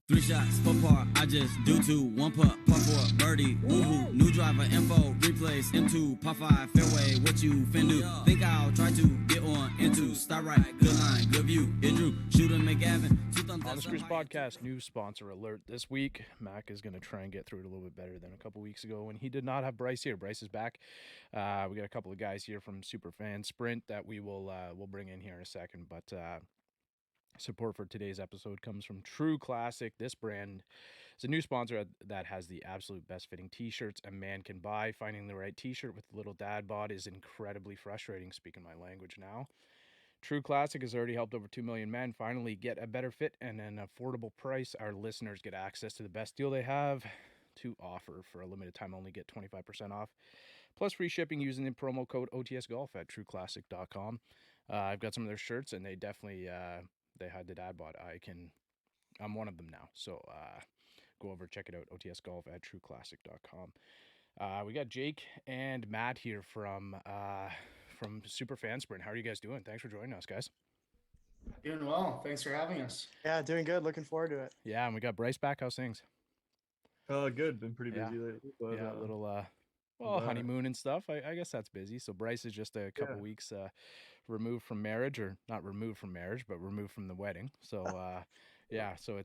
Three shots, four par, I just do two. One putt, par four, birdie, woohoo. New driver, info, replace, M2, par five, fairway, what you fin do? Think I'll try to get on into. Start right, good line, good view. It drew, shoot and make Evan. On the Screws Podcast, new sponsor alert this week. Mac is going to try and get through it a little bit better than a couple weeks ago when he did not have Bryce here. Bryce is back. We got a couple of guys here from SuperFan Sprint that we'll bring in here in a second, but support for today's episode comes from True Classic. This brand is a new sponsor that has the absolute best fitting t-shirts a man can buy. Finding the right t-shirt with little dad bod is incredibly frustrating, speaking my language now. True Classic has already helped over 2 million men finally get a better fit and an affordable price. Our listeners get access to the best deal they have to offer. For a limited time only, get 25% off plus free shipping using the promo code OTSGolf at trueclassic.com. I've got some of their shirts and they definitely they had the dad bod. I'm one of them now. So go over, check it out, OTSGolf at trueclassic.com. We got Jake and Matt here from SuperFan Sprint. How are you guys doing? Thanks for joining us, guys. Doing well. Thanks for having us. Yeah, doing good. Looking forward to it. Yeah, and we got Bryce back. How's things? Good. Been pretty busy lately. But, yeah, a little honeymoon and stuff. I guess that's busy. So Bryce is just a couple weeks removed from marriage, or not removed from marriage, but removed from the wedding. So so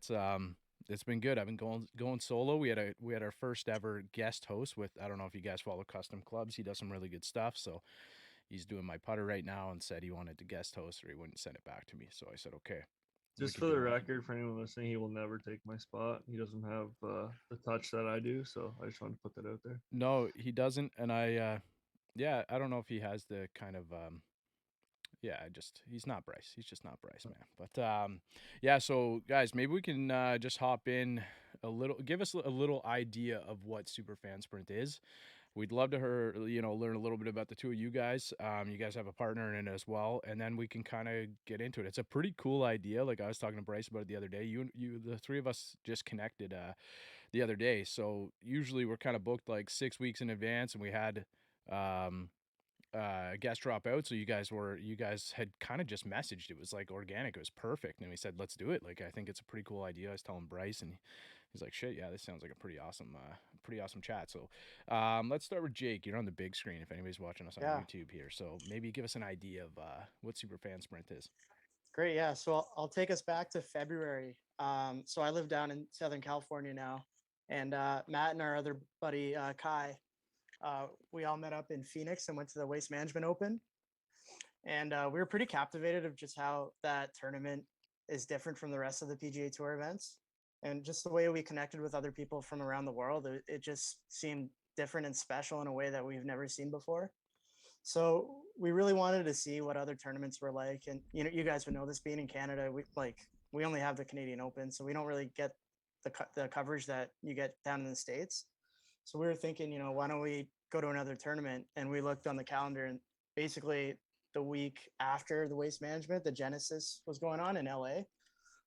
it's been good. I've been going solo. We had our first ever guest host with, I don't know if you guys follow Custom Clubs. He does some really good stuff. So he's doing my putter right now and said he wanted to guest host or he wouldn't send it back to me. So I said, okay. Just for the record, for anyone listening, he will never take my spot. He doesn't have the touch that I do. So I just wanted to put that out there. No, he doesn't. And I don't know if he has the kind of, he's not Bryce. He's just not Bryce, man. But so guys, maybe we can just hop in give us a little idea of what SuperFan Sprint is. We'd love to learn a little bit about the two of you guys. You guys have a partner in it as well, and then we can kind of get into it. It's a pretty cool idea. Like I was talking to Bryce about it the other day. You, the three of us just connected the other day. So usually we're kind of booked like 6 weeks in advance, and we had guest drop out. So you guys had kind of just messaged. It was like organic. It was perfect, and we said let's do it. Like I think it's a pretty cool idea. I was telling Bryce, and he's like, shit, yeah, this sounds like a pretty awesome chat. So let's start with Jake. You're on the big screen if anybody's watching us on YouTube here. So maybe give us an idea of what SuperFan Sprint is. Great, yeah. So I'll take us back to February. So I live down in Southern California now. And Matt and our other buddy, Kai, we all met up in Phoenix and went to the Waste Management Open. And we were pretty captivated of just how that tournament is different from the rest of the PGA Tour events. And just the way we connected with other people from around the world, it just seemed different and special in a way that we've never seen before. So we really wanted to see what other tournaments were like. And, you guys would know this, being in Canada, we only have the Canadian Open, so we don't really get the coverage that you get down in the States. So we were thinking, why don't we go to another tournament? And we looked on the calendar, and basically the week after the Waste Management, the Genesis was going on in LA.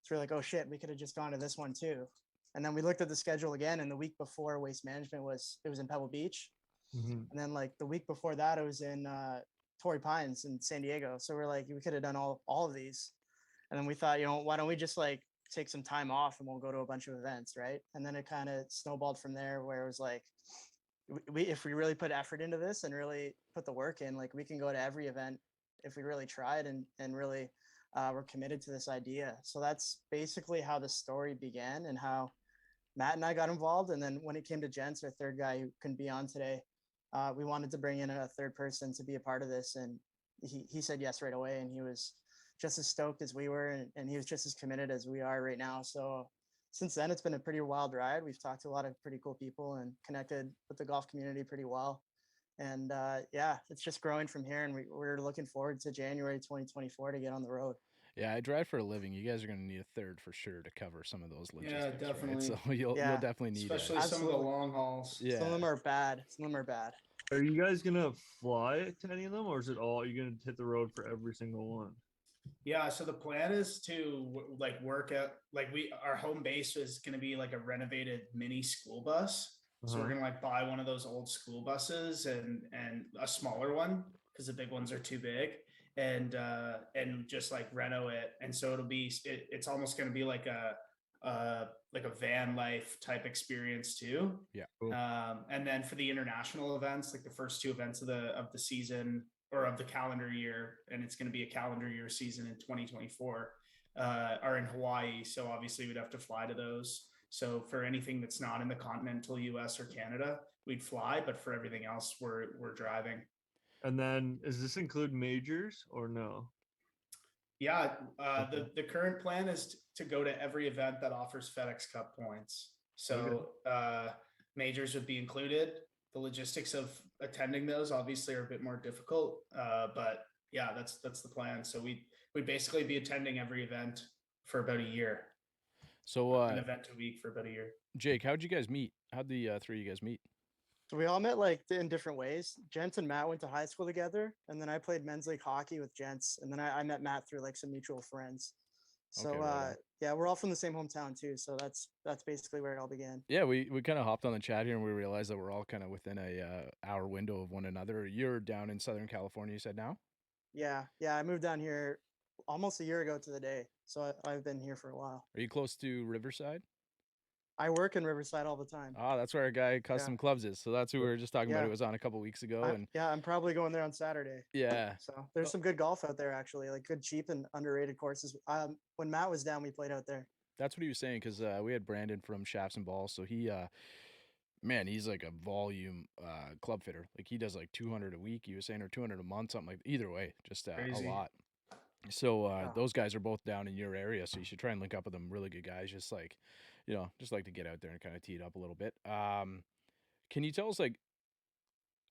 So we're like, oh shit, we could have just gone to this one too. And then we looked at the schedule again, and the week before Waste Management was in Pebble Beach. Mm-hmm. And then like the week before that, it was in Torrey Pines in San Diego. So we're like, we could have done all of these. And then we thought, why don't we just like take some time off and we'll go to a bunch of events, right? And then it kind of snowballed from there, where it was like, if we really put effort into this and really put the work in, like we can go to every event if we really tried and really we're committed to this idea. So that's basically how the story began and how Matt and I got involved. And then when it came to Jens, our third guy who couldn't be on today, we wanted to bring in a third person to be a part of this. And he said yes right away. And he was just as stoked as we were. And he was just as committed as we are right now. So since then, it's been a pretty wild ride. We've talked to a lot of pretty cool people and connected with the golf community pretty well. And it's just growing from here. And we're looking forward to January 2024 to get on the road. Yeah, I drive for a living. You guys are going to need a third for sure to cover some of those logistics. Yeah, definitely. Right? So you'll definitely need especially some of the long hauls. Yeah. Some of them are bad. Are you guys going to fly to any of them, or is it all you're going to hit the road for every single one? Yeah, so the plan is to like work at our home base is going to be like a renovated mini school bus. So we're going to like buy one of those old school buses and a smaller one because the big ones are too big, and just like reno it. And so it's almost going to be like a like a van life type experience too. Yeah. Cool. And then for the international events, like the first 2 events of the season or of the calendar year, and it's going to be a calendar year season in 2024, are in Hawaii. So obviously we'd have to fly to those. So for anything that's not in the continental US or Canada, we'd fly, but for everything else, we're driving. And then, does this include majors or no? Yeah, Okay. the current plan is to go to every event that offers FedEx Cup points. So majors would be included. The logistics of attending those obviously are a bit more difficult, but yeah, that's the plan. So we'd basically be attending every event for about a year, So, an event a week for about a year. Jake, how'd you guys meet? How'd the three of you guys meet? So we all met like in different ways. Gents and Matt went to high school together, and then I played men's league hockey with Gents, and then I met Matt through like some mutual friends. So Okay, right on. yeah, we're all from the same hometown too. So that's basically where it all began. Yeah, we kind of hopped on the chat here and we realized that we're all kind of within a hour window of one another. You're down in Southern California, you said now? Yeah, I moved down here almost a year ago to the day. So I've been here for a while. Are you close to Riverside? I work in Riverside all the time. Ah, that's where our guy Custom Clubs is. So that's who we were just talking about. Yeah. It was on a couple weeks ago, and I'm probably going there on Saturday. yeah, So there's some good golf out there actually, like good, cheap, and underrated courses. When Matt was down, we played out there. that's what he was saying because we had Brandon from Shafts and Balls. So he, man, he's like a volume club fitter. Like he does like 200 a week. He was saying or 200 a month, something like. Either way, just a Crazy. lot. So Wow. those guys are both down in your area, so you should try and link up with them. Really good guys, just like, just like to get out there and kind of tee it up a little bit. Can you tell us like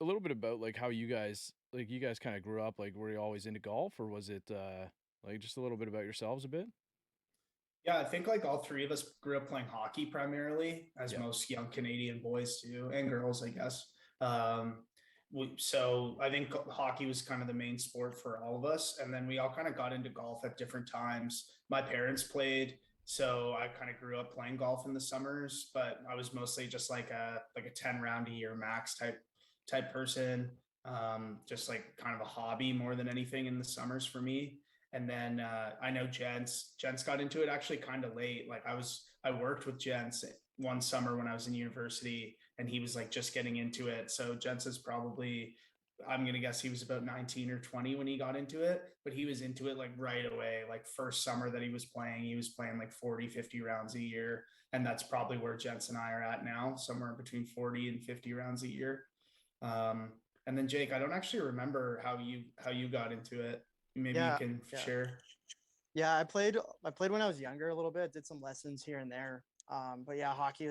a little bit about like how you guys kind of grew up? Like, were you always into golf, or was it like just a little bit about yourselves a bit? Yeah, I think like all three of us grew up playing hockey primarily, as Yeah. most young Canadian boys do, and girls, I guess. So I think hockey was kind of the main sport for all of us, and then we all kind of got into golf at different times. My parents played, so I kind of grew up playing golf in the summers, but I was mostly just like a 10 round a year max type person. Just like kind of a hobby more than anything in the summers for me. And then I know Gents got into it actually kind of late. Like I worked with Gents one summer when I was in university, and he was like just getting into it. So Gents is probably, I'm going to guess he was about 19 or 20 when he got into it, but he was into it like right away. Like first summer that he was playing like 40, 50 rounds a year. And that's probably where Gents and I are at now, somewhere between 40 and 50 rounds a year. And then Jake, I don't actually remember how you got into it. Maybe you can share. Yeah, I played when I was younger a little bit, did some lessons here and there. But yeah, hockey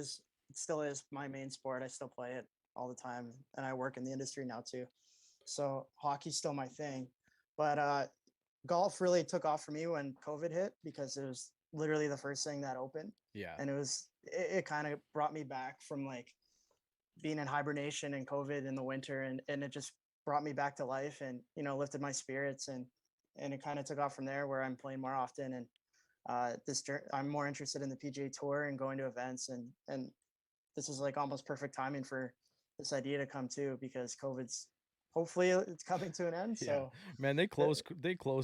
still is my main sport. I still play it all the time, and I work in the industry now too. So hockey's still my thing. But golf really took off for me when COVID hit, because it was literally the first thing that opened. Yeah. And it kind of brought me back from like being in hibernation and COVID in the winter, and it just brought me back to life, and lifted my spirits, and it kind of took off from there, where I'm playing more often, and I'm more interested in the PGA Tour and going to events, and this is like almost perfect timing for this idea to come too, because hopefully it's coming to an end. So man, they close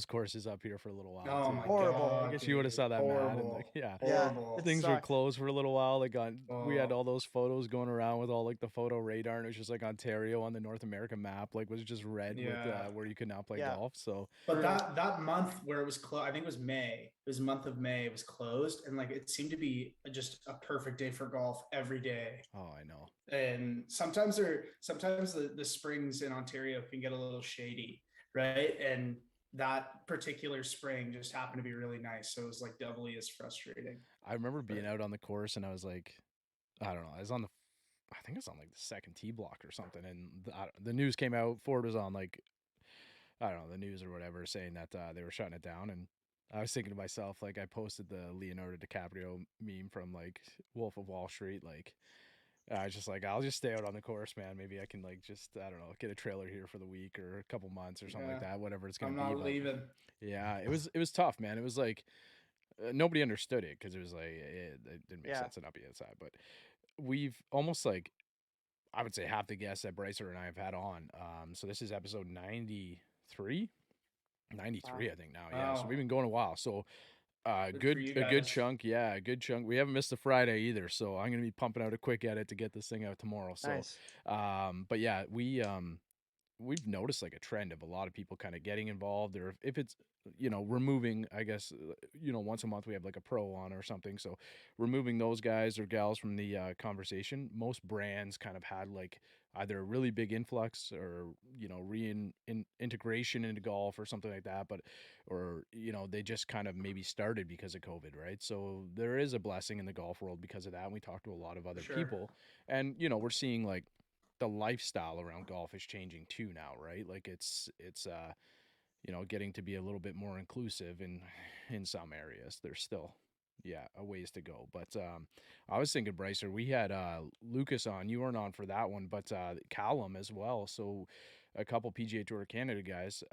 courses up here for a little while. Oh too. my Horrible. God, I guess you would have saw that, Matt. And like, Horrible. It things were sucked. closed for a little while. Like we had Oh. all those photos going around with all like the photo radar, and it was just like Ontario on the North American map, like was just red with where you could now play golf. So, but that month where it was closed, I think it was May. It was the month of May. It was closed, and like it seemed to be just a perfect day for golf every day. oh, I know. And sometimes the springs in Ontario can get a little shady, right? And that particular spring just happened to be really nice, so it was like doubly as frustrating. I remember being out on the course, and I was like, I don't know, I think it's on like the second tee block or something, and the news came out. Ford was on like, I don't know, the news or whatever, saying that they were shutting it down, and I was thinking to myself, like, I posted the Leonardo DiCaprio meme from like Wolf of Wall Street, like. I was just like, I'll just stay out on the course, man. Maybe I can like just, I don't know, get a trailer here for the week or a couple months or something like that. Whatever it's gonna be. I'm not leaving. Yeah, it was tough, man. It was like nobody understood it because it was like it didn't make sense to not be outside. But we've almost like, I would say half the guests that Brycer and I have had on. So this is episode 93. 93, I think now. Yeah, so we've been going a while. So for you A good guys. chunk. Yeah, a good chunk. We haven't missed a Friday either, so I'm gonna be pumping out a quick edit to get this thing out tomorrow. So, Nice. but yeah, we've noticed like a trend of a lot of people kind of getting involved, or if it's removing, I guess, once a month we have like a pro on or something, so removing those guys or gals from the conversation. Most brands kind of had like either a really big influx or integration into golf or something like that, but or they just kind of maybe started because of COVID, right? So there is a blessing in the golf world because of that, and we talked to a lot of For other sure. people, and we're seeing like the lifestyle around golf is changing too now, right? Like it's getting to be a little bit more inclusive in some areas. There's still a ways to go. But I was thinking, Brycer, we had Lucas on. You weren't on for that one, but Callum as well. So a couple PGA Tour Canada guys.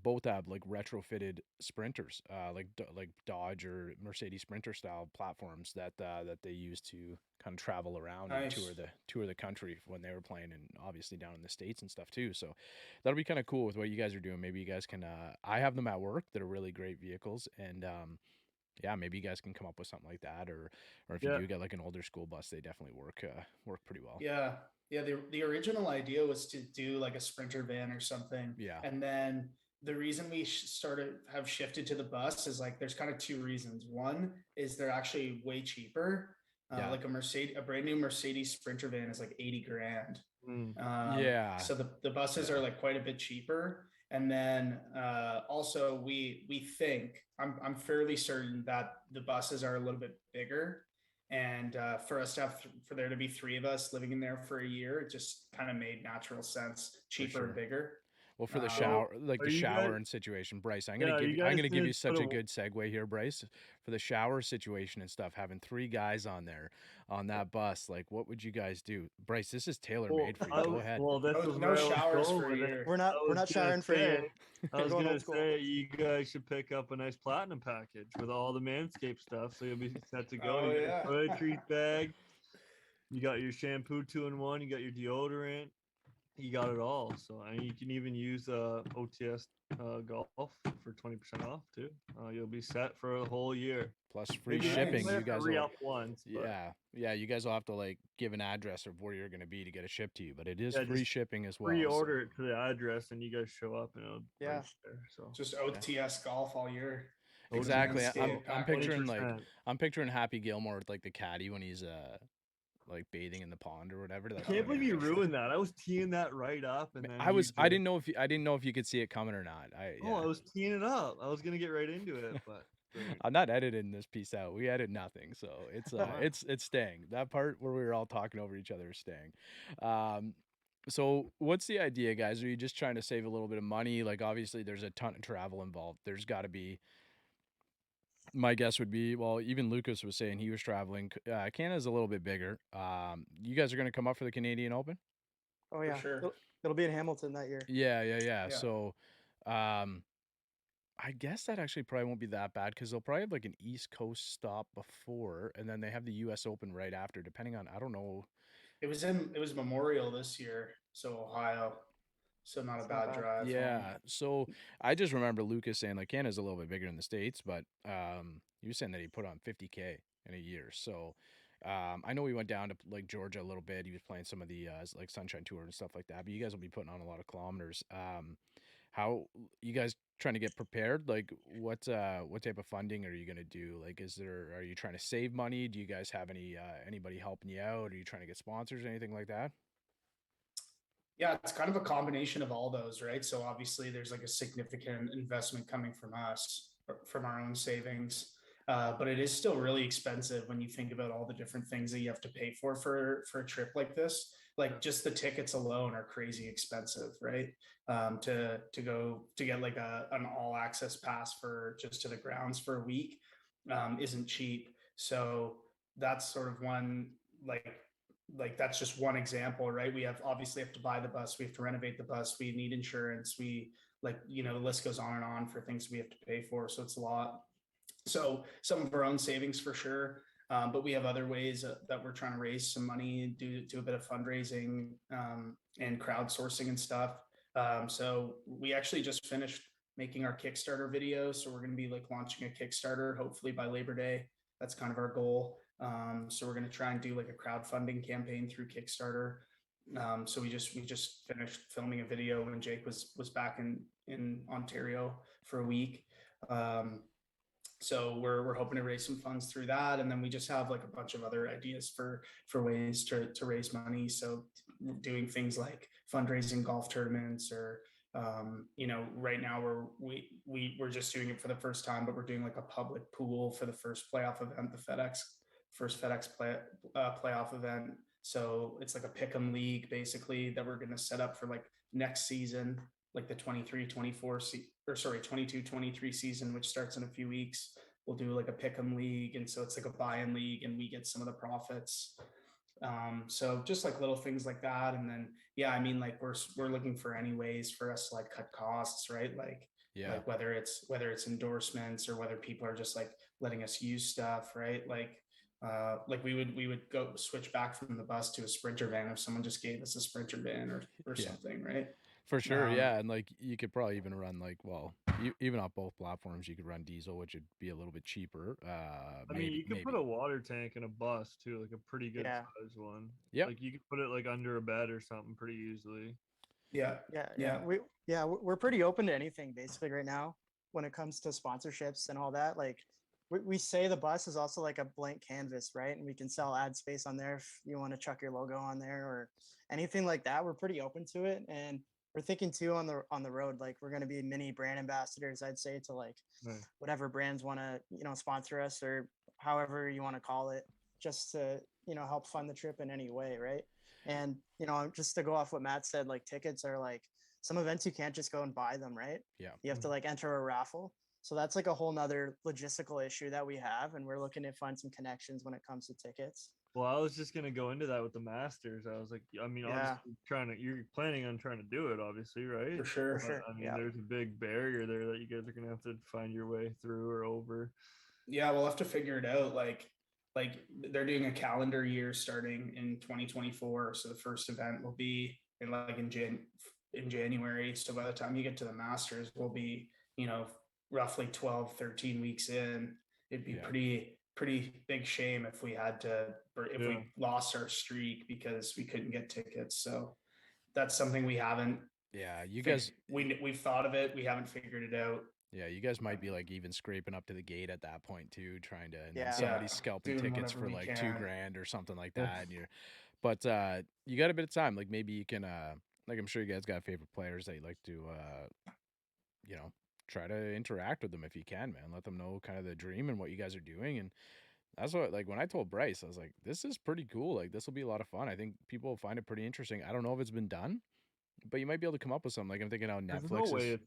Both have like retrofitted sprinters, like Dodge or Mercedes Sprinter style platforms that they use to kind of travel around and Nice. tour the country when they were playing, and obviously down in the States and stuff too. So that'll be kind of cool with what you guys are doing. Maybe you guys can. I have them at work that are really great vehicles, and yeah, maybe you guys can come up with something like that, or if you Yeah. do get like an older school bus, they definitely work pretty well. Yeah. Yeah. The original idea was to do like a Sprinter van or something. Yeah. And then the reason we have shifted to the bus is like there's kind of two reasons. One is they're actually way cheaper. Yeah. Like a brand new Mercedes Sprinter van is like 80 grand. Yeah. So the buses are like quite a bit cheaper. And then also we think I'm fairly certain that the buses are a little bit bigger. And for us to have for there to be three of us living in there for a year, it just kind of made natural sense, cheaper sure. and bigger. Well, for the shower, like are the you shower guys- and situation, Bryce, I'm Yeah, are you guys gonna give gonna you such put a a- good segue here, Bryce. For the shower situation and stuff, having three guys on there on that bus, like, what would you guys do, Bryce? This is tailor made for you. Go ahead. Well, this No, was no where I was showers going for a with it. year. We're I not was gonna showering for a year. I was Going gonna old school. say you guys should pick up a nice platinum package with all the Manscaped stuff, so you'll be set to go. Oh, You got yeah. your toiletries bag, you got your shampoo 2-in-1, you got your deodorant, you got it all. So you can even use OTS golf for 20% off too. You'll be set for a whole year. Plus free Nice. shipping. might You have to guys will, re-up once. But yeah. You guys will have to like give an address of where you're gonna be to get it shipped to you, but it is Yeah, free just shipping as well. pre-order it to the address, and you guys show up, and it'll be Yeah. right there. So Just OTS golf all year. Exactly. Manscaped I'm package. picturing like 20%. I'm picturing Happy Gilmore with like the caddy when he's like bathing in the pond or whatever. I That's can't what I'm believe you picturing. ruined that. I was teeing that right up, and then I didn't know if you could see it coming or not. I was teeing it up. I was gonna get right into it, but great. I'm not editing this piece out. We edit nothing, so it's it's staying. That part where we were all talking over each other is staying. So what's the idea, guys? Are you just trying to save a little bit of money? Like obviously there's a ton of travel involved. There's got to be. My guess would be, well, even Lucas was saying he was traveling. Canada's a little bit bigger. You guys are going to come up for the Canadian Open? Oh yeah, sure. it'll be in Hamilton that year. Yeah. Yeah. So, I guess that actually probably won't be that bad because they'll probably have like an East Coast stop before, and then they have the U.S. Open right after. Depending on, I don't know. It was Memorial this year, so Ohio. So not It's a not bad bad. drive. Yeah. So I just remember Lucas saying like Canada's a little bit bigger in the States, but he was saying that he put on 50K in a year. So I know he went down to like Georgia a little bit. He was playing some of the like Sunshine Tour and stuff like that. But you guys will be putting on a lot of kilometers. How you guys trying to get prepared? Like what type of funding are you gonna do? Like are you trying to save money? Do you guys have anybody helping you out? Are you trying to get sponsors or anything like that? Yeah, it's kind of a combination of all those, right? So obviously there's like a significant investment coming from us, from our own savings. But it is still really expensive when you think about all the different things that you have to pay for a trip like this. Like just the tickets alone are crazy expensive, right? To get like an all access pass for just to the grounds for a week isn't cheap. So that's sort of one like that's just one example, right? We obviously have to buy the bus, we have to renovate the bus, we need insurance, the list goes on and on for things we have to pay for. So it's a lot. So some of our own savings for sure. But we have other ways that we're trying to raise some money, do a bit of fundraising and crowdsourcing and stuff. So we actually just finished making our Kickstarter video. So we're going to be like launching a Kickstarter, hopefully by Labor Day. That's kind of our goal. So we're going to try and do like a crowdfunding campaign through Kickstarter. So we just finished filming a video when Jake was back in Ontario for a week. So we're hoping to raise some funds through that, and then we just have like a bunch of other ideas for ways to raise money. So doing things like fundraising golf tournaments, or right now we're just doing it for the first time, but we're doing like a public pool for the first playoff event, the first FedEx playoff event. So it's like a pick'em league basically that we're going to set up for like next season, like the 22-23 season, which starts in a few weeks. We'll do like a pick'em league, and so it's like a buy-in league, and we get some of the profits. So just like little things like that, and then I mean, like we're looking for any ways for us to like cut costs, right? Like whether it's endorsements, or whether people are just like letting us use stuff, right? Like we would go switch back from the bus to a Sprinter van if someone just gave us a Sprinter van or something, right? For sure, yeah, and like you could probably even run like, well, even on both platforms, you could run diesel, which would be a little bit cheaper. I mean, you could put a water tank in a bus too, like a pretty good size one. Yeah, like you could put it like under a bed or something pretty easily. Yeah. We're pretty open to anything basically right now when it comes to sponsorships and all that. Like we say the bus is also like a blank canvas, right? And we can sell ad space on there if you want to chuck your logo on there or anything like that. We're pretty open to it, and we're thinking too on the road, like we're going to be mini brand ambassadors, I'd say, to like whatever brands want to sponsor us, or however you want to call it, just to help fund the trip in any way, right? And just to go off what Matt said, like tickets are like some events you can't just go and buy them, right? Yeah, you have to like enter a raffle. So that's like a whole nother logistical issue that we have, and we're looking to find some connections when it comes to tickets. Well, I was just gonna go into that with the Masters. I was like, I mean, obviously you're planning on trying to do it, obviously, right? For sure. I mean, there's a big barrier there that you guys are gonna have to find your way through or over. Yeah, we'll have to figure it out. Like they're doing a calendar year starting in 2024, so the first event will be in January. So by the time you get to the Masters, we'll be roughly 12-13 weeks in. It'd be pretty big shame if we we lost our streak because we couldn't get tickets. So that's something we haven't. Yeah, you guys. We've thought of it. We haven't figured it out. Yeah, you guys might be like even scraping up to the gate at that point too, trying to. And then somebody's scalping tickets for like $2,000 or something like that. And but you got a bit of time. Like maybe you can. Like I'm sure you guys got favorite players that you like to. Try to interact with them if you can, man. Let them know kind of the dream and what you guys are doing. And that's what, like, when I told Bryce, I was like, this is pretty cool. Like, this will be a lot of fun. I think people will find it pretty interesting. I don't know if it's been done, but you might be able to come up with something. Like, I'm thinking how Netflix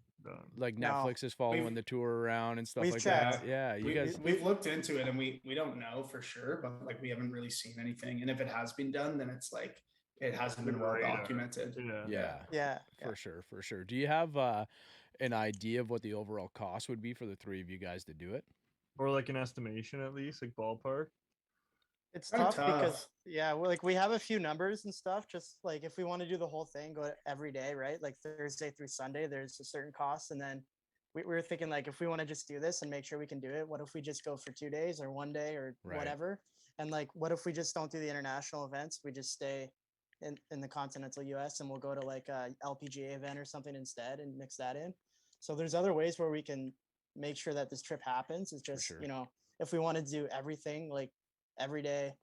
Netflix is following the tour around and stuff like that. Yeah, we've looked into it, and we don't know for sure, but like we haven't really seen anything. And if it has been done, then it's like it hasn't been well documented. Yeah, for sure. Do you have an idea of what the overall cost would be for the three of you guys to do it, or like an estimation at least, like ballpark? It's tough because we have a few numbers and stuff. Just like if we want to do the whole thing, go every day, right? Like Thursday through Sunday, there's a certain cost, and then we were thinking like if we want to just do this and make sure we can do it, what if we just go for 2 days or 1 day or whatever? And like what if we just don't do the international events? We just stay in the continental US, and we'll go to like a LPGA event or something instead and mix that in. So there's other ways where we can make sure that this trip happens. It's just, if we want to do everything, like every day,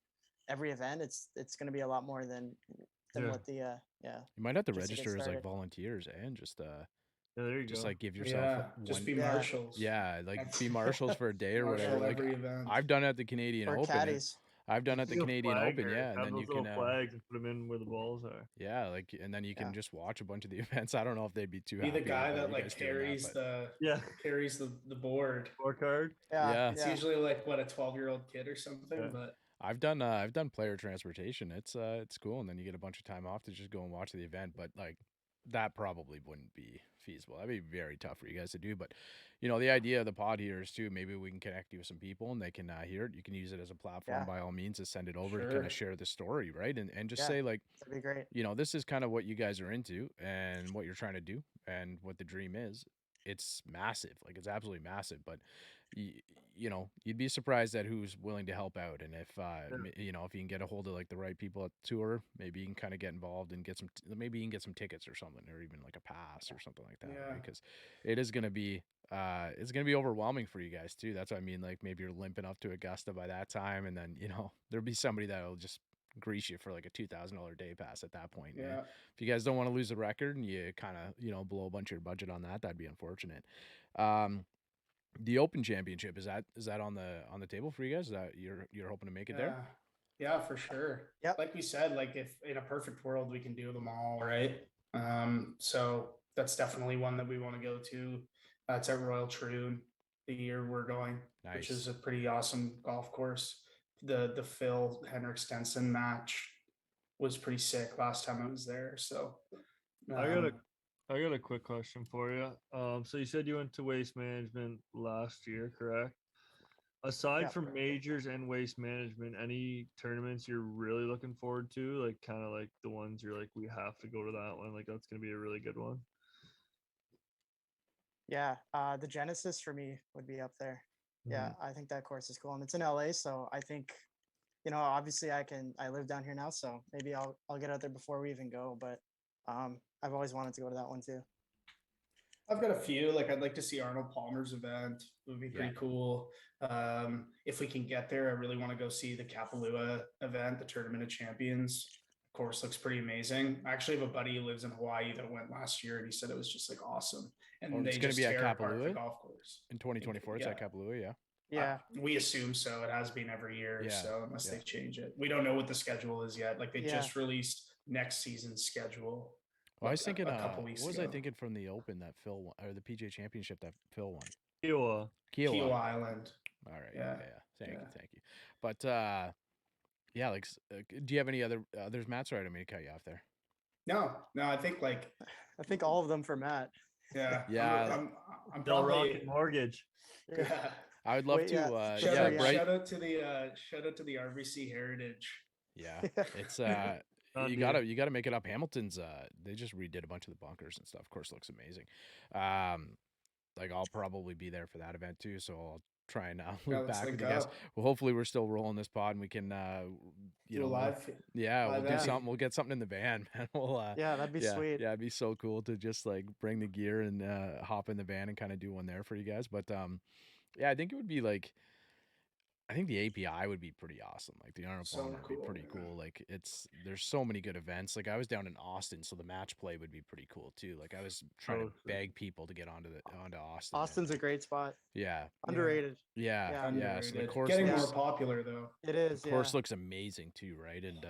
every event, it's going to be a lot more than what the, You might have to register as like volunteers and just, there you just go. Like give yourself just be marshals. Yeah, like be marshals for a day or whatever. Like I've done it at the Canadian Open. Caddies. I've done at the Canadian Open, and then you can flags and put them in where the balls are. Yeah, like, and then you can just watch a bunch of the events. I don't know if they'd be too happy. Be the guy that like carries carries the board. Scorecard. Yeah. It's usually like what, a 12-year-old kid or something, but I've done player transportation. It's cool, and then you get a bunch of time off to just go and watch the event. But like that probably wouldn't be feasible. That'd be very tough for you guys to do. But the idea of the pod here is too, maybe we can connect you with some people and they can hear it. You can use it as a platform by all means to send it over to kind of share the story, right? And just say like, that'd be great. This is kind of what you guys are into and what you're trying to do and what the dream is. it's massive. Like it's absolutely massive. But you know, you'd be surprised at who's willing to help out, and if you know, if you can get a hold of like the right people at the tour, maybe you can kind of get involved and get some. Maybe you can get some tickets or something, or even like a pass or something like that. Yeah. Because it is gonna be. It's gonna be overwhelming for you guys too. That's what I mean. Like maybe you're limping up to Augusta by that time, and then you know there'll be somebody that'll just grease you for like a $2,000 day pass at that point. Yeah. If you guys don't want to lose the record and you kind of you know blow a bunch of your budget on that, that'd be unfortunate. Um, the Open Championship, is that on the table for you guys? Is that you're hoping to make it there? Yeah, for sure. Yep. Like we said, like if in a perfect world we can do them all, right? So that's definitely one that we want to go to. It's at Royal Troon the year we're going, which is Nice. a pretty awesome golf course. The Phil Henrik Stenson match was pretty sick last time I was there. So um, I got a quick question for you. So you said you went to Waste Management last year, correct? Aside Yeah. from majors and Waste Management, any tournaments you're really looking forward to? Like kind of like the ones you're like, we have to go to that one. Like that's gonna be a really good one. Yeah, the Genesis for me would be up there. Yeah, Mhm. I think that course is cool, and it's in LA, so I think, you know, obviously I live down here now, so maybe I'll get out there before we even go. But I've always wanted to go to that one too. I've got a few. Like I'd like to see Arnold Palmer's event. It would be pretty Yeah. cool. If we can get there, I really want to go see the Kapalua event, the Tournament of Champions. Course looks pretty amazing. I actually have a buddy who lives in Hawaii that went last year, and he said it was just like awesome. And Oh, they it's going to just be at tear apart the Kapalua golf course. in 2024. It's Yeah, at Kapalua, yeah. Yeah, we assume so. It has been every year, Yeah, so unless yeah. they change it, we don't know what the schedule is yet. Like they Yeah. just released next season's schedule. Well, I was like, thinking, a couple weeks what was ago. I thinking from the Open that Phil won, or the PGA Championship that Phil won? Kiowa. Kiowa Island. All right. Yeah. Thank Yeah. you, thank you. But yeah, like, do you have any other others, Matt? Sorry, I didn't mean to cut you off there. No, I think like I think all of them for Matt. yeah, Yeah. I'm Del probably Rocket Mortgage. yeah. I would love Wait, to. yeah, Shout, Yeah, out, Bright. shout out to the RBC Heritage. Yeah, it's Done you deal. gotta make it up. Hamilton's they just redid a bunch of the bunkers and stuff. Of course, looks amazing. Like I'll probably be there for that event too, so I'll try and loop let's back with link you guys. up. Well, hopefully we're still rolling this pod and we can you Do a know live. yeah live we'll do ad. something. We'll get something in the van, man. We'll Yeah, that'd be yeah, sweet. yeah, it'd be so cool to just like bring the gear and hop in the van and kind of do one there for you guys. But yeah, I think it would be like. I think the API would be pretty awesome. Like the Arnold So Palmer would be cool, pretty yeah. cool. Like there's so many good events. Like I was down in Austin, so the match play would be pretty cool too. Like I was trying to Oh, sick. beg people to get onto Austin. Austin's a great spot. Yeah. Underrated. Yeah. Yeah. So the Underrated. course Getting looks, more popular though. It is. course Yeah. looks amazing too, right? And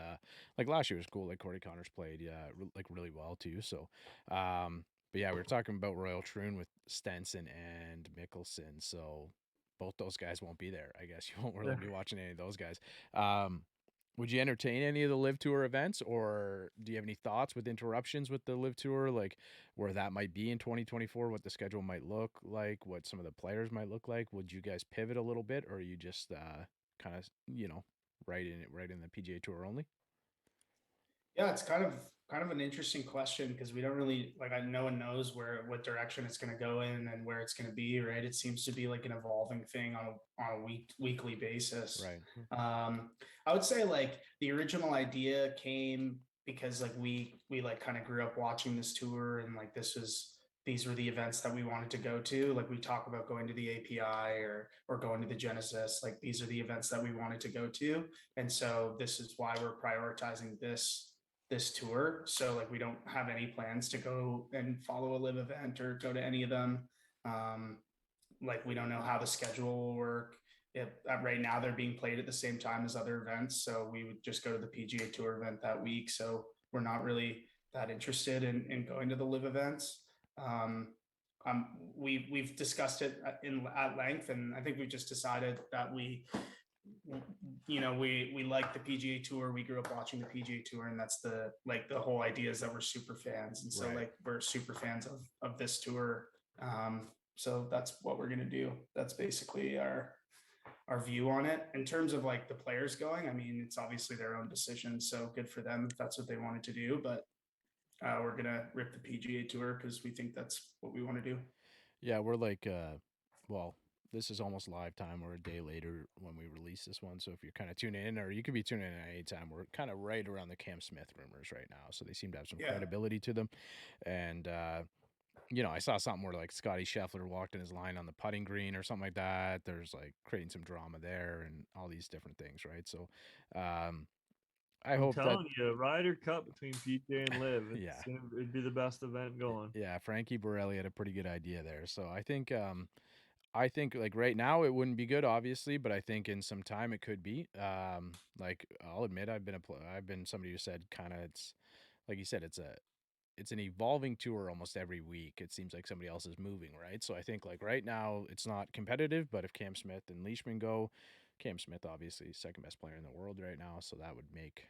like last year was cool. Like Corey Connors played like really well too. So but yeah, we were talking about Royal Troon with Stenson and Mickelson. So both those guys won't be there. I guess you won't really be watching any of those guys. Would you entertain any of the Live Tour events, or do you have any thoughts with interruptions with the Live Tour, like where that might be in 2024, what the schedule might look like, what some of the players might look like? Would you guys pivot a little bit, or are you just kind of right in the PGA Tour only? Yeah, it's kind of an interesting question because we don't really like no one knows what direction it's going to go in and where it's going to be, right? It seems to be like an evolving thing on a weekly basis. Right. I would say like the original idea came because like we like kind of grew up watching this tour and like these were the events that we wanted to go to. Like we talk about going to the API or going to the Genesis, like these are the events that we wanted to go to. And so this is why we're prioritizing this tour. So like we don't have any plans to go and follow a live event or go to any of them. Like we don't know how the schedule will work. Right now they're being played at the same time as other events. So we would just go to the PGA Tour event that week. So we're not really that interested in going to the live events. We've discussed it at length, and I think we've just decided that we like the PGA Tour. We grew up watching the PGA Tour, and that's the whole idea is that we're super fans, and so Right. like we're super fans of this tour. So that's what we're gonna do. That's basically our view on it. In terms of like the players going, I mean, it's obviously their own decision, so good for them if that's what they wanted to do. But we're gonna rip the PGA Tour because we think that's what we want to do. Yeah, we're like, well, this is almost live time. We're a day later when we release this one. So if you're kind of tuning in, or you could be tuning in at any time, we're kind of right around the Cam Smith rumors right now. So they seem to have some Yeah. credibility to them. And, I saw something where like Scotty Scheffler walked in his line on the putting green or something like that. There's like creating some drama there and all these different things, right? So, I I'm hope that, telling you, Ryder Cup between PJ and Liv. yeah, It'd be the best event going. yeah, Frankie Borelli had a pretty good idea there. So I think like right now it wouldn't be good, obviously, but I think in some time it could be. Like I'll admit I've been somebody who said kind of it's like you said it's an evolving tour almost every week. It seems like somebody else is moving, right? So I think like right now it's not competitive, but if Cam Smith and Leishman go, Cam Smith obviously is second best player in the world right now, so that would make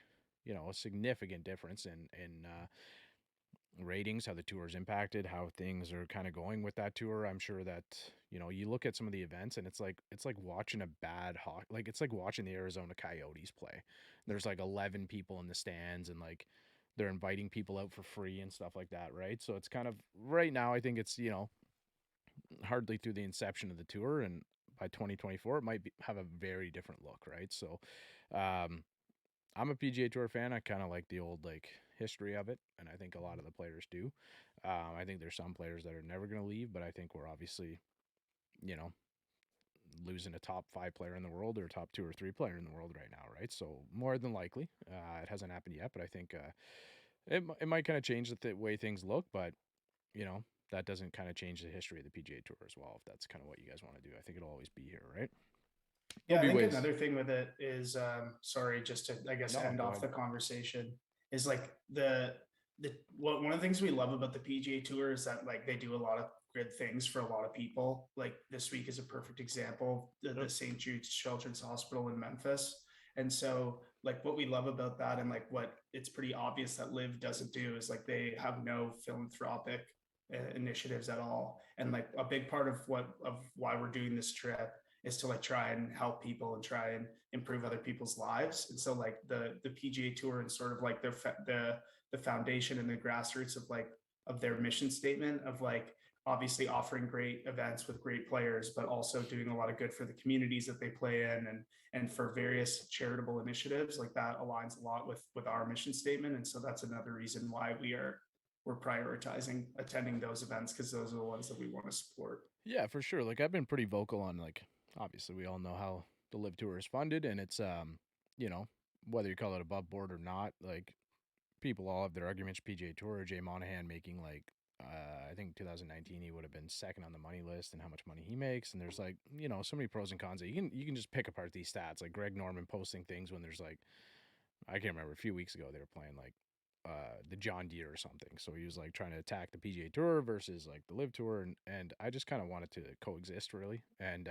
a significant difference in ratings, how the tour is impacted, how things are kind of going with that tour. I'm sure that you look at some of the events and it's like watching a bad hawk. Like it's like watching the Arizona Coyotes play. There's like 11 people in the stands and like they're inviting people out for free and stuff like that, right? So it's kind of right now. I think it's hardly through the inception of the tour, and by 2024 it might have a very different look, right? So um, I'm a PGA Tour fan. I kind of like the old like history of it, and I think a lot of the players do. I think there's some players that are never going to leave, but I think we're obviously, you know, losing a top 5 player in the world or a top 2 or 3 player in the world right now, right? So more than likely, it hasn't happened yet, but I think it might kind of change the way things look, but that doesn't kind of change the history of the PGA Tour as well. If that's kind of what you guys want to do, I think it'll always be here, right? Yeah, I There'll be think ways. another thing with it is, sorry, just to I guess No, end go off ahead. the conversation, is like one of the things we love about the PGA Tour is that like they do a lot of good things for a lot of people. Like this week is a perfect example, the Yep. St. Jude's Children's Hospital in Memphis. And so like what we love about that and like what it's pretty obvious that Liv doesn't do is like they have no philanthropic initiatives at all. And like a big part of why we're doing this trip is to like try and help people and try and improve other people's lives. And so like the PGA Tour and sort of like the foundation and the grassroots of like of their mission statement of like obviously offering great events with great players, but also doing a lot of good for the communities that they play in and for various charitable initiatives. Like that aligns a lot with our mission statement. And so that's another reason why we're prioritizing attending those events, because those are the ones that we want to support. Yeah, for sure. Like I've been pretty vocal on like obviously we all know how the Live Tour is funded, and it's you know whether you call it above board or not, like people all have their arguments. PGA Tour or Jay Monahan making like I think 2019 he would have been second on the money list and how much money he makes, and there's like so many pros and cons that you can just pick apart these stats. Like Greg Norman posting things when there's like I can't remember a few weeks ago they were playing like the John Deere or something. So he was like trying to attack the PGA Tour versus like the Live Tour, and I just kind of wanted to coexist really. And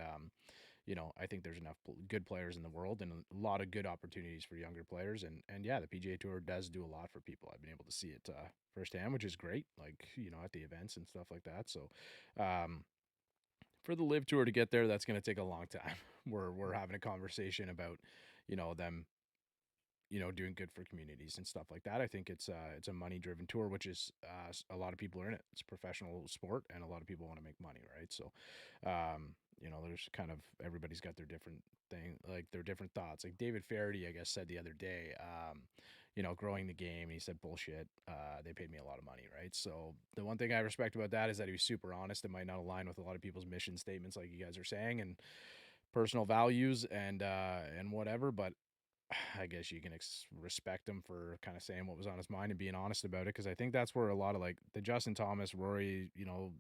I think there's enough good players in the world and a lot of good opportunities for younger players. And yeah, the PGA Tour does do a lot for people. I've been able to see it firsthand, which is great. Like at the events and stuff like that. So for the Live Tour to get there, that's going to take a long time. We're having a conversation about them doing good for communities and stuff like that. I think it's a money driven tour, which is a lot of people are in it. It's a professional sport, and a lot of people want to make money, right? So, there's kind of everybody's got their different thing, like their different thoughts. Like David Faraday, I guess, said the other day, growing the game, and he said bullshit. They paid me a lot of money, right? So the one thing I respect about that is that he was super honest. It might not align with a lot of people's mission statements, like you guys are saying, and personal values and whatever, but I guess you can respect him for kind of saying what was on his mind and being honest about it, because I think that's where a lot of like the Justin Thomas, Rory,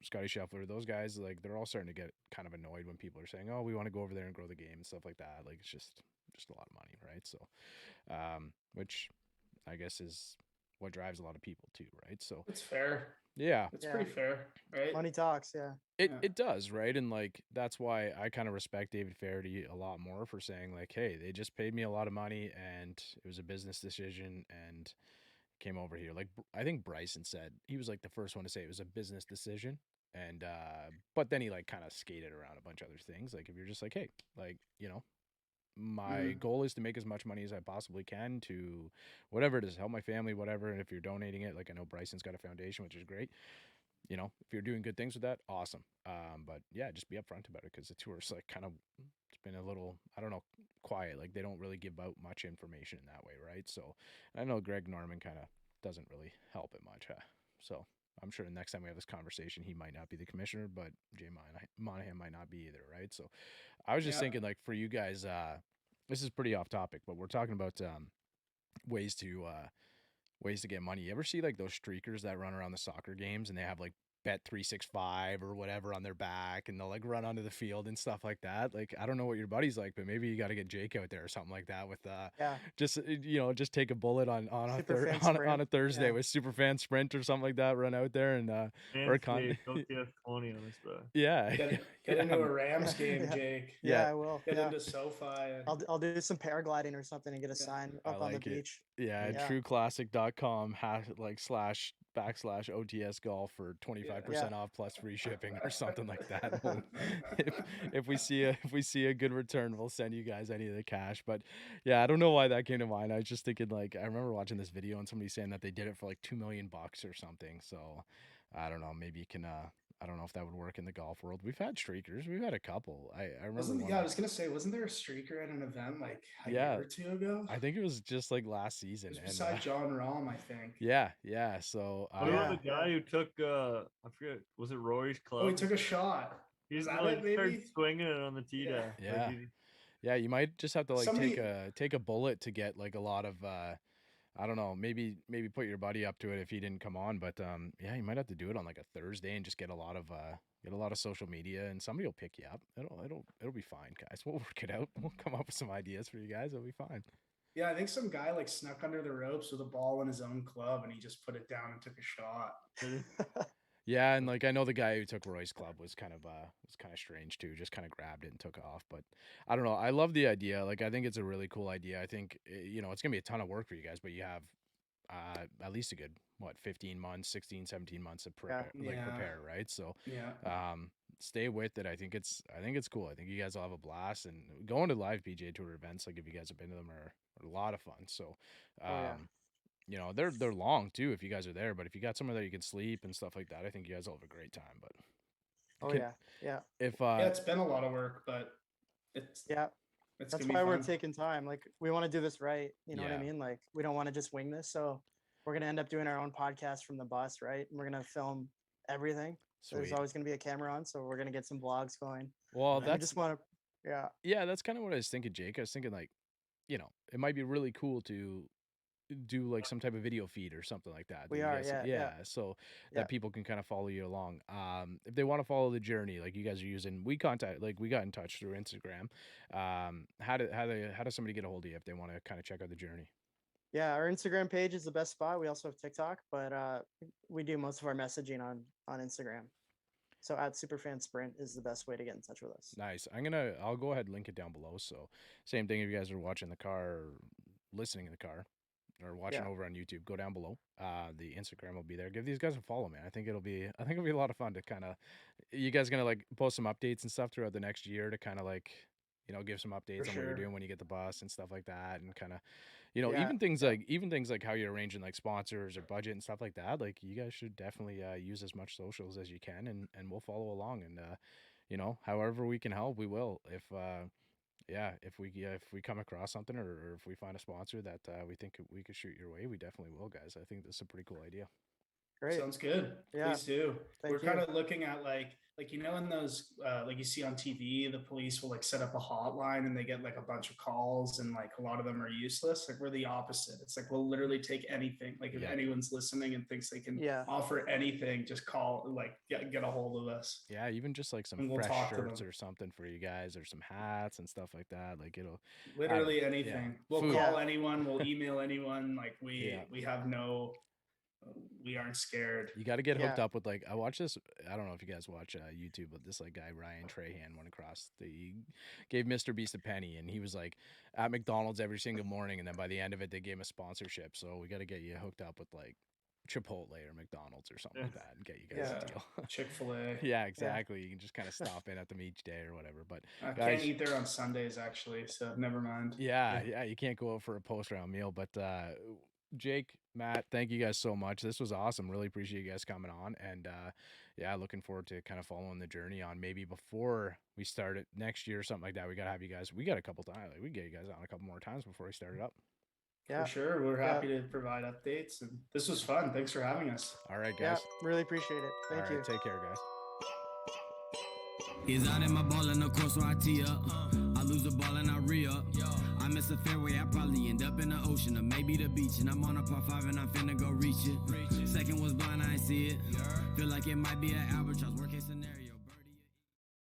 Scotty Scheffler, those guys, like they're all starting to get kind of annoyed when people are saying, "Oh, we want to go over there and grow the game and stuff like that." Like it's just a lot of money, right? So, which I guess is what drives a lot of people too, right? So It's fair. yeah, It's Yeah. pretty fair, right? Money talks. Yeah. it does, right? And like that's why I kind of respect David Faraday a lot more for saying like, hey, they just paid me a lot of money and it was a business decision and came over here. Like I think Bryson said he was like the first one to say it was a business decision. And but then he like kind of skated around a bunch of other things. Like if you're just like, hey, like, my goal is to make as much money as I possibly can to whatever it is, help my family, whatever. And if you're donating it, like I know Bryson's got a foundation, which is great. you know, if you're doing good things with that, awesome. But yeah, just be upfront about it because the tour's like kind of it's been a little, I don't know, quiet. Like they don't really give out much information in that way, right? So I know Greg Norman kind of doesn't really help it much. So I'm sure the next time we have this conversation, he might not be the commissioner, but Jay Monahan might not be either, right? So I was just thinking, like, for you guys, this is pretty off topic, but we're talking about ways to get money. You ever see like those streakers that run around the soccer games and they have like Bet 365 or whatever on their back and they'll like run onto the field and stuff like that? Like, I don't know what your buddy's like, but maybe you got to get Jake out there or something like that with just just take a bullet on on a Thursday with Superfan Sprint or something like that. Run out there and or Manscaped, OTS 20 on this bro. yeah, get into a Rams game, Jake. Yeah, I will. Get into SoFi. I'll do some paragliding or something and get a sign up on the beach. Yeah, trueclassic.com // OTS golf for 25% off plus free shipping or something like that. if we see a good return, we'll send you guys any of the cash. But yeah, I don't know why that came to mind. I was just thinking, like, I remember watching this video and somebody saying that they did it for like $2 million or something. So I don't know, maybe you can I don't know if that would work in the golf world. We've had streakers. We've had a couple. I remember. I was gonna say, wasn't there a streaker at an event like a year or two ago? I think it was just like last season. Beside John Rahm, I think. Yeah. So what about the guy who took I forget, was it Rory's club? Oh, he took a shot. He's like started swinging it on the tee there. Yeah. Like yeah, you might just have to like take a bullet to get like a lot of I don't know, maybe put your buddy up to it if he didn't come on, but yeah, you might have to do it on like a Thursday and just get a lot of social media and somebody will pick you up. It'll be fine, guys. We'll work it out. We'll come up with some ideas for you guys. It'll be fine. Yeah, I think some guy like snuck under the ropes with a ball in his own club and he just put it down and took a shot. Yeah, and like I know the guy who took Roy's club was kind of strange too. Just kind of grabbed it and took off. But I don't know. I love the idea. Like I think it's a really cool idea. I think it's gonna be a ton of work for you guys, but you have at least a good 15 months, 16, 17 months to prepare, right? So stay with it. I think it's cool. I think you guys will have a blast and going to live PGA Tour events. Like if you guys have been to them are a lot of fun. So they're long too if you guys are there, but if you got somewhere that you can sleep and stuff like that, I think you guys will have a great time. But if it's been a lot of work, but it's that's why we're taking time. Like we want to do this right. You know what I mean? Like we don't want to just wing this. So we're gonna end up doing our own podcast from the bus, right? And we're gonna film everything. So there's always gonna be a camera on, so we're gonna get some vlogs going. Well, I just want to that's kind of what I was thinking, Jake. I was thinking like, it might be really cool to do like some type of video feed or something like that. So that people can kind of follow you along. If they want to follow the journey, like you guys are using, we got in touch through Instagram. How does somebody get a hold of you if they want to kind of check out the journey? Yeah, our Instagram page is the best spot. We also have TikTok, but we do most of our messaging on Instagram. So at SuperFan Sprint is the best way to get in touch with us. Nice. I'll go ahead and link it down below. So same thing if you guys are watching the car or listening in the car or watching over on YouTube, go down below. The Instagram will be there. Give these guys a follow, man. I think it'll be a lot of fun to kind of, you guys gonna like post some updates and stuff throughout the next year to kind of like, give some updates on what you're doing when you get the bus and stuff like that, and kind of, even things like how you're arranging like sponsors or budget and stuff like that. Like you guys should definitely use as much socials as you can, and we'll follow along, and however we can help, we will. If we come across something or if we find a sponsor that we think we could shoot your way, we definitely will, guys. I think this is a pretty cool idea. Great. Sounds good. Yeah. Please do. Thank We're you. kind of looking at like in those like you see on TV, the police will like set up a hotline and they get like a bunch of calls and like a lot of them are useless. Like we're the opposite. It's like we'll literally take anything. Like if anyone's listening and thinks they can offer anything, just call, like get a hold of us. Yeah, even just like some fresh shirts or something for you guys, or some hats and stuff like that. Like it'll literally anything. We'll call anyone, we'll email anyone. Like we have we aren't scared. You got to get hooked up with like, I watch this, I don't know if you guys watch YouTube, but this like guy Ryan Trahan went across, he gave Mr. Beast a penny, and he was like at McDonald's every single morning, and then by the end of it they gave him a sponsorship. So we got to get you hooked up with like Chipotle or McDonald's or something like that and get you guys a deal. Chick-fil-A. Yeah, exactly. You can just kind of stop in at them each day or whatever. But I can't eat there on Sundays actually, so never mind. Yeah, you can't go out for a post-round meal, but Jake, Matt, thank you guys so much. This was awesome. Really appreciate you guys coming on. And yeah, looking forward to kind of following the journey on maybe before we start it next year or something like that. We got to have you guys. We got a couple times. Like, we get you guys on a couple more times before we start it up. Yeah, For sure. We're happy to provide updates. And this was fun. Thanks for having us. All right, yeah, guys. really appreciate it. Thank All you. right, take care, guys. Is out in my ball and of course so I tee up. I lose the ball and I re-up. I miss a fairway, I probably end up in the ocean or maybe the beach. And I'm on a par 5 and I'm finna go reach it. Second was blind, I ain't see it. Feel like it might be an albatross. Worst case scenario.